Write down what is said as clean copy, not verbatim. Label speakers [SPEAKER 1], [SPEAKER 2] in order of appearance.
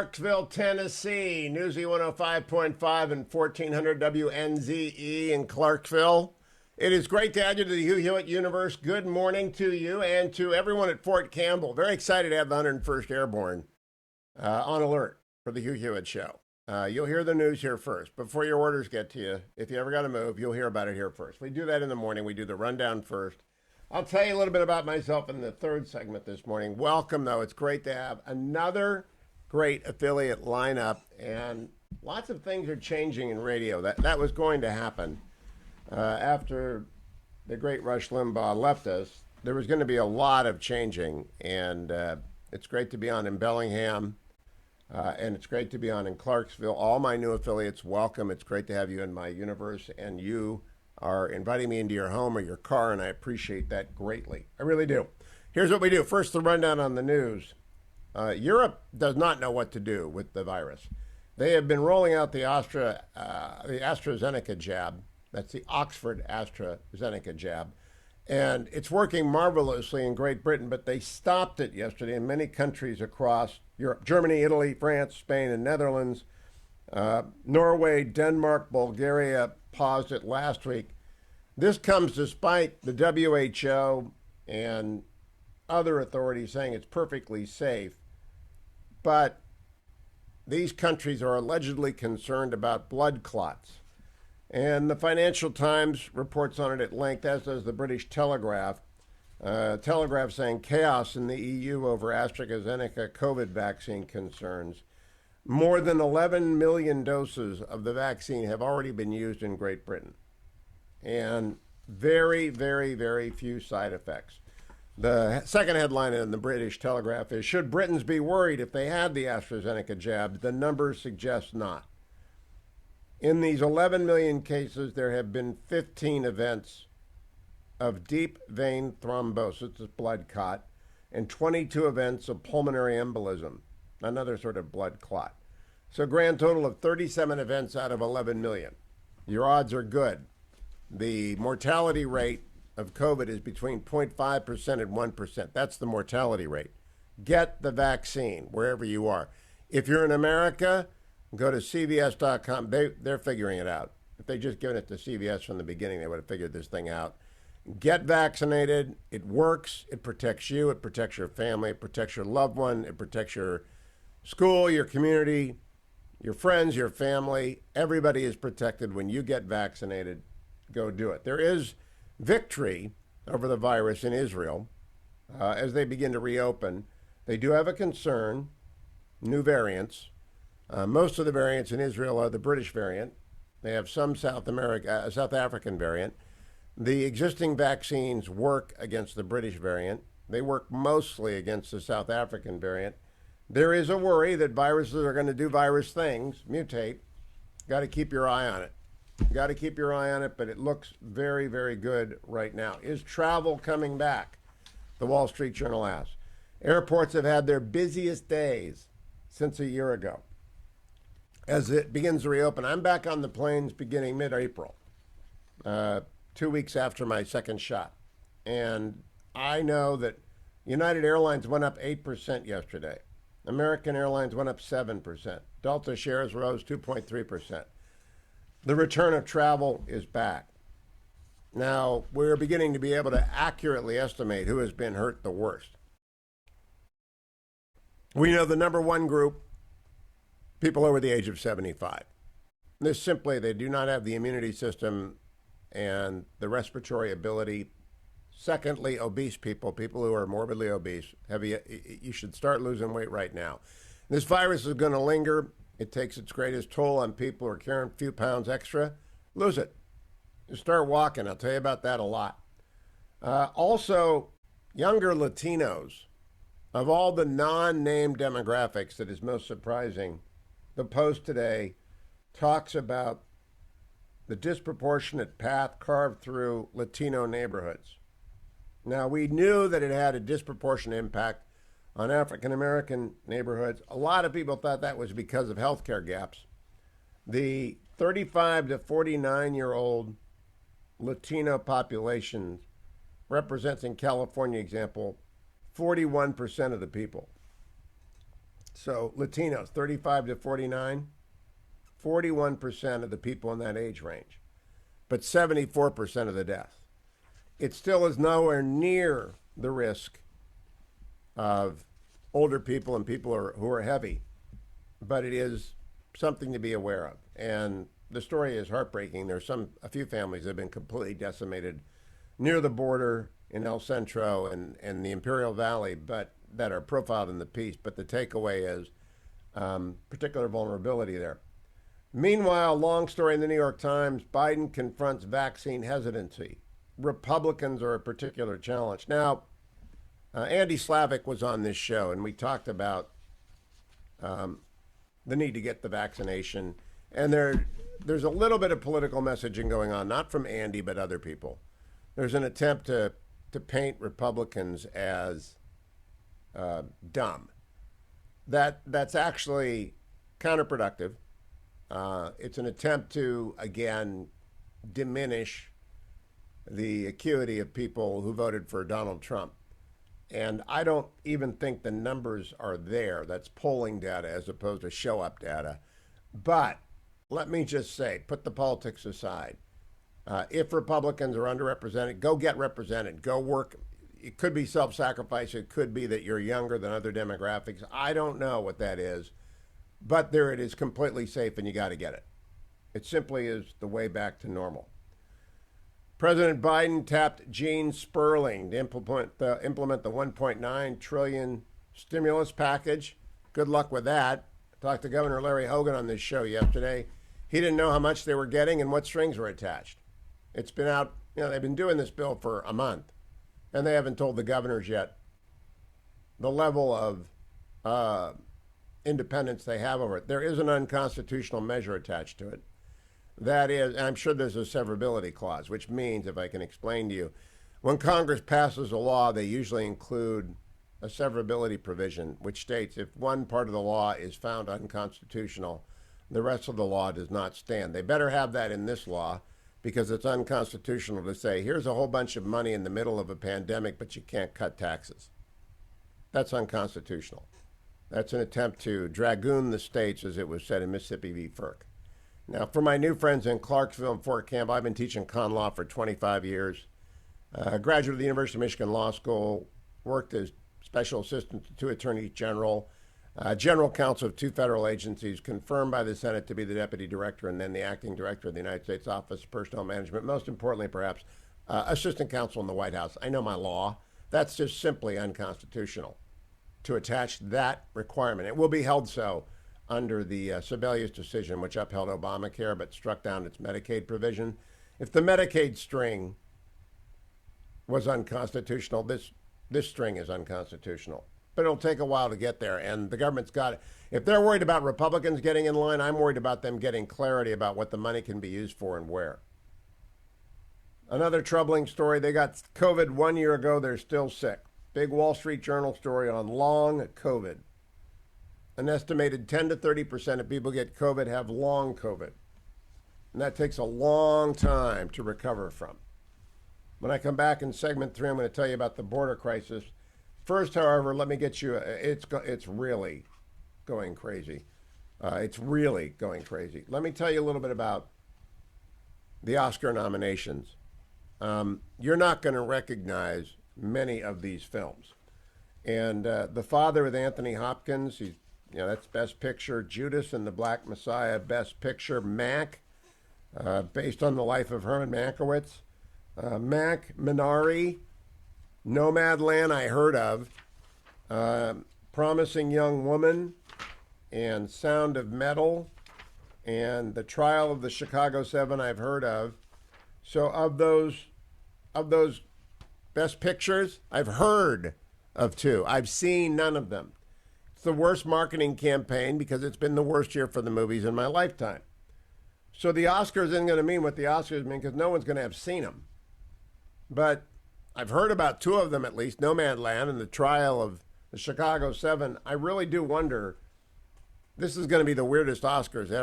[SPEAKER 1] Clarksville, Tennessee, Newsy 105.5 and 1400 WNZE in Clarksville. It is great to add you to the Hugh Hewitt universe. Good morning to you and to everyone at Fort Campbell. Very excited to have the 101st Airborne on alert for the Hugh Hewitt Show. You'll hear the news here first. Before your orders get to you, if you ever got to move, you'll hear about it here first. We do that in the morning. We do the rundown first. I'll tell you a little bit about myself in the third segment this morning. Welcome, though. It's great to have another great affiliate lineup, and lots of things are changing in radio. That was going to happen after the great Rush Limbaugh left us. There was going to be a lot of changing, and it's great to be on in Bellingham, and it's great to be on in Clarksville. All my new affiliates, welcome. It's great to have you in my universe, and you are inviting me into your home or your car, and I appreciate that greatly. I really do. Here's what we do. First, the rundown on the news. Europe does not know what to do with the virus. They have been rolling out the AstraZeneca jab. That's the Oxford AstraZeneca jab. And it's working marvelously in Great Britain, but they stopped it yesterday in many countries across Europe. Germany, Italy, France, Spain, and Netherlands. Norway, Denmark, Bulgaria paused it last week. This comes despite the WHO and other authorities saying it's perfectly safe. But these countries are allegedly concerned about blood clots. And the Financial Times reports on it at length, as does the British Telegraph. Telegraph saying chaos in the EU over AstraZeneca COVID vaccine concerns. More than 11 million doses of the vaccine have already been used in Great Britain. And very, very, very few side effects. The second headline in the British Telegraph is, should Britons be worried if they had the AstraZeneca jab? The numbers suggest not. In these 11 million cases, there have been 15 events of deep vein thrombosis, this blood clot, and 22 events of pulmonary embolism, another sort of blood clot. So a grand total of 37 events out of 11 million. Your odds are good. The mortality rate of COVID is between 0.5% and 1%. That's the mortality rate. Get the vaccine wherever you are. If you're in America, go to CVS.com. They're figuring it out. If they just given it to CVS from the beginning, they would have figured this thing out. Get vaccinated. It works. It protects you. It protects your family. It protects your loved one. It protects your school, your community, your friends, your family. Everybody is protected when you get vaccinated. Go do it. There is victory over the virus in Israel as they begin to reopen. They do have a concern, new variants. Most of the variants in Israel are the British variant. They have some South African variant. The existing vaccines work against the British variant. They work mostly against the South African variant. There is a worry that viruses are going to do virus things, mutate. Got to keep your eye on it. Got to keep your eye on it, but it looks very, very good right now. Is travel coming back? The Wall Street Journal asks. Airports have had their busiest days since a year ago. As it begins to reopen, I'm back on the planes beginning mid-April, 2 weeks after my second shot. And I know that United Airlines went up 8% yesterday. American Airlines went up 7%. Delta shares rose 2.3%. The return of travel is back. Now, we're beginning to be able to accurately estimate who has been hurt the worst. We know the number one group, people over the age of 75. This simply, they do not have the immunity system and the respiratory ability. Secondly, obese people, people who are morbidly obese, you should start losing weight right now. This virus is going to linger. It takes its greatest toll on people who are carrying a few pounds extra. Lose it. Just start walking. I'll tell you about that a lot. Also, younger Latinos. Of all the non-named demographics that is most surprising, the Post today talks about the disproportionate path carved through Latino neighborhoods. Now, we knew that it had a disproportionate impact on African American neighborhoods. A lot of people thought that was because of healthcare gaps. The 35 to 49-year-old Latino population represents, in California example, 41% of the people. So Latinos, 35 to 49, 41% of the people in that age range, but 74% of the deaths. It still is nowhere near the risk of older people and people who are heavy, but it is something to be aware of. And the story is heartbreaking. There's a few families that have been completely decimated near the border in El Centro and the Imperial Valley, but that are profiled in the piece. But the takeaway is particular vulnerability there. Meanwhile, long story in the New York Times, Biden confronts vaccine hesitancy. Republicans are a particular challenge. Now, Andy Slavic was on this show, and we talked about the need to get the vaccination. And there's a little bit of political messaging going on, not from Andy, but other people. There's an attempt to paint Republicans as dumb. That's actually counterproductive. It's an attempt to, again, diminish the acuity of people who voted for Donald Trump. And I don't even think the numbers are there. That's polling data as opposed to show-up data. But let me just say, put the politics aside. If Republicans are underrepresented, go get represented. Go work. It could be self-sacrifice. It could be that you're younger than other demographics. I don't know what that is. But there it is, completely safe, and you got to get it. It simply is the way back to normal. President Biden tapped Gene Sperling to implement the $1.9 trillion stimulus package. Good luck with that. I talked to Governor Larry Hogan on this show yesterday. He didn't know how much they were getting and what strings were attached. It's been out, they've been doing this bill for a month, and they haven't told the governors yet the level of independence they have over it. There is an unconstitutional measure attached to it. That is, I'm sure there's a severability clause, which means, if I can explain to you, when Congress passes a law, they usually include a severability provision, which states if one part of the law is found unconstitutional, the rest of the law does not stand. They better have that in this law, because it's unconstitutional to say, here's a whole bunch of money in the middle of a pandemic, but you can't cut taxes. That's unconstitutional. That's an attempt to dragoon the states, as it was said in Mississippi v. FERC. Now, for my new friends in Clarksville and Fort Camp, I've been teaching con law for 25 years. Graduate of the University of Michigan Law School, worked as special assistant to two attorneys general, general counsel of two federal agencies, confirmed by the Senate to be the deputy director and then the acting director of the United States Office of Personnel Management. Most importantly, perhaps, assistant counsel in the White House. I know my law. That's just simply unconstitutional to attach that requirement. It will be held so under the Sebelius decision, which upheld Obamacare but struck down its Medicaid provision. If the Medicaid string was unconstitutional, this string is unconstitutional. But it'll take a while to get there, and the government's got it. If they're worried about Republicans getting in line, I'm worried about them getting clarity about what the money can be used for and where. Another troubling story, they got COVID 1 year ago, they're still sick. Big Wall Street Journal story on long COVID. An estimated 10 to 30% of people get COVID have long COVID. And that takes a long time to recover from. When I come back in segment 3, I'm going to tell you about the border crisis. First, however, let me get you, it's really going crazy. It's really going crazy. Let me tell you a little bit about the Oscar nominations. You're not going to recognize many of these films. And The Father with Anthony Hopkins, that's Best Picture. Judas and the Black Messiah, Best Picture. Mac, based on the life of Herman Mankiewicz. Mac, Minari, Nomadland, I heard of. Promising Young Woman, and Sound of Metal, and The Trial of the Chicago 7, I've heard of. So of those Best Pictures, I've heard of 2. I've seen none of them. It's the worst marketing campaign because it's been the worst year for the movies in my lifetime. So the Oscars isn't going to mean what the Oscars mean because no one's going to have seen them. But I've heard about 2 of them at least, Nomadland and The Trial of the Chicago 7. I really do wonder, this is going to be the weirdest Oscars ever.